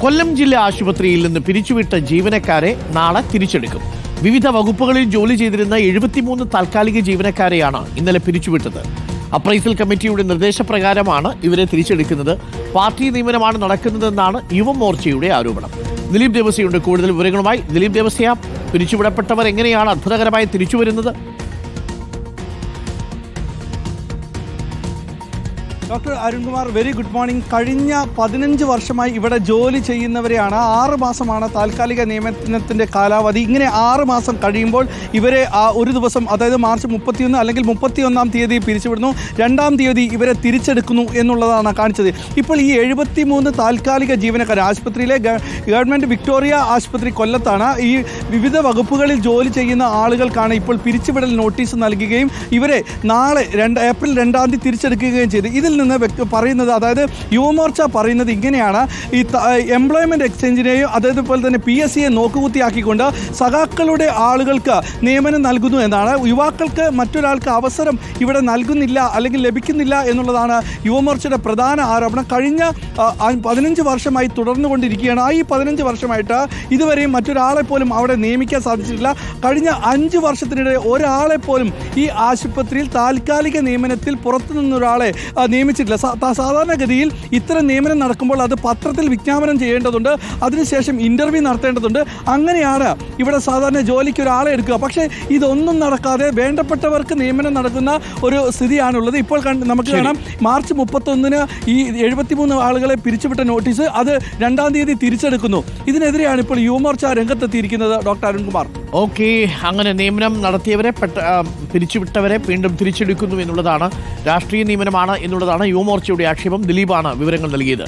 കൊല്ലം ജില്ലാ ആശുപത്രിയിൽ നിന്ന് പിരിച്ചുവിട്ട ജീവനക്കാരെ നാളെ തിരിച്ചെടുക്കും. വിവിധ വകുപ്പുകളിൽ ജോലി ചെയ്തിരുന്ന 73 താൽക്കാലിക ജീവനക്കാരെയാണ് ഇന്നലെ പിരിച്ചുവിട്ടത്. അപ്രൈസൽ കമ്മിറ്റിയുടെ നിർദ്ദേശപ്രകാരമാണ് ഇവരെ തിരിച്ചെടുക്കുന്നത്. പാർട്ടി നിയമനമാണ് നടക്കുന്നതെന്നാണ് യുവമോർച്ചയുടെ ആരോപണം. ദിലീപ് ദേവസ്യയുണ്ട് കൂടുതൽ വിവരങ്ങളുമായി. ദിലീപ് ദേവസ്യ, പിരിച്ചുവിടപ്പെട്ടവർ എങ്ങനെയാണ് അത്ഭുതകരമായി തിരിച്ചുവരുന്നത്? Doctor Arunkumar, very good morning. കഴിഞ്ഞ 15 വർഷമായി ഇവിടെ ജോലി ചെയ്യുന്നവരെയാണ്. 6 മാസമാണ് താൽക്കാലിക നിയമനത്തിൻ്റെ കാലാവധി. ഇങ്ങനെ 6 മാസം കഴിയുമ്പോൾ ഇവരെ ഒരു ദിവസം, അതായത് മാർച്ച് 31 അല്ലെങ്കിൽ 31-ാം തീയതി പിരിച്ചുവിടുന്നു. 2-ാം തീയതി ഇവരെ തിരിച്ചെടുക്കുന്നു എന്നുള്ളതാണ് കാണിച്ചത്. ഇപ്പോൾ ഈ 73 താൽക്കാലിക ജീവനക്കാർ ആശുപത്രിയിലെ ഗവൺമെൻറ് വിക്ടോറിയ ആശുപത്രി കൊല്ലത്താണ്. ഈ വിവിധ വകുപ്പുകളിൽ ജോലി ചെയ്യുന്ന ആളുകൾക്കാണ് ഇപ്പോൾ പിരിച്ചുവിടൽ നോട്ടീസ് നൽകുകയും ഇവരെ നാളെ ഏപ്രിൽ 2-ാം തീയതി തിരിച്ചെടുക്കുകയും ചെയ്തു. ഇതിൽ നിന്ന് പറയുന്നത്, അതായത് യുവമോർച്ച പറയുന്നത് ഇങ്ങനെയാണ്: ഈ എംപ്ലോയ്മെന്റ് എക്സ്ചേഞ്ചിനെയും അതേപോലെ തന്നെ PSCയെ നോക്കുകുത്തിയാക്കിക്കൊണ്ട് സഖാക്കളുടെ ആളുകൾക്ക് നിയമനം നൽകുന്നു എന്നാണ്. യുവാക്കൾക്ക് മറ്റൊരാൾക്ക് അവസരം ഇവിടെ നൽകുന്നില്ല അല്ലെങ്കിൽ ലഭിക്കുന്നില്ല എന്നുള്ളതാണ് യുവമോർച്ചയുടെ പ്രധാന ആരോപണം. കഴിഞ്ഞ 15 വർഷമായി തുടർന്നുകൊണ്ടിരിക്കുകയാണ്. ഈ 15 വർഷമായിട്ട് ഇതുവരെയും മറ്റൊരാളെ പോലും അവിടെ നിയമിക്കാൻ സാധിച്ചിട്ടില്ല. കഴിഞ്ഞ 5 വർഷത്തിനിടെ ഒരാളെ പോലും ഈ ആശുപത്രിയിൽ താൽക്കാലിക നിയമനത്തിൽ പുറത്തുനിന്നൊരാളെ നിയമിച്ചിട്ടില്ല. സാധാരണഗതിയിൽ ഇത്തരം നിയമനം നടക്കുമ്പോൾ അത് പത്രത്തിൽ വിജ്ഞാപനം ചെയ്യേണ്ടതുണ്ട്, അതിനുശേഷം ഇൻ്റർവ്യൂ നടത്തേണ്ടതുണ്ട്. അങ്ങനെയാണ് ഇവിടെ സാധാരണ ജോലിക്ക് ഒരാളെ എടുക്കുക. പക്ഷേ ഇതൊന്നും നടക്കാതെ വേണ്ടപ്പെട്ടവർക്ക് നിയമനം നടക്കുന്ന ഒരു സ്ഥിതിയാണുള്ളത്. ഇപ്പോൾ നമുക്ക് കാണാം, മാർച്ച് 31-ന് ഈ 73 ആളുകളെ പിരിച്ചുവിട്ട നോട്ടീസ് അത് 2-ാം തീയതി തിരിച്ചെടുക്കുന്നു. ഇതിനെതിരെയാണ് ഇപ്പോൾ യുവമോർച്ച രംഗത്തെത്തിയിരിക്കുന്നത്. ഡോക്ടർ അരുൺകുമാർ, ഓക്കെ, അങ്ങനെ നിയമനം നടത്തിയവരെ പിരിച്ചുവിട്ടവരെ വീണ്ടും തിരിച്ചെടുക്കുന്നു എന്നുള്ളതാണ്, രാഷ്ട്രീയ നിയമനമാണ് എന്നുള്ളതാണ് യുവമോർച്ചയുടെ ആക്ഷേപം. ദിലീപാണ് വിവരങ്ങൾ നൽകിയത്.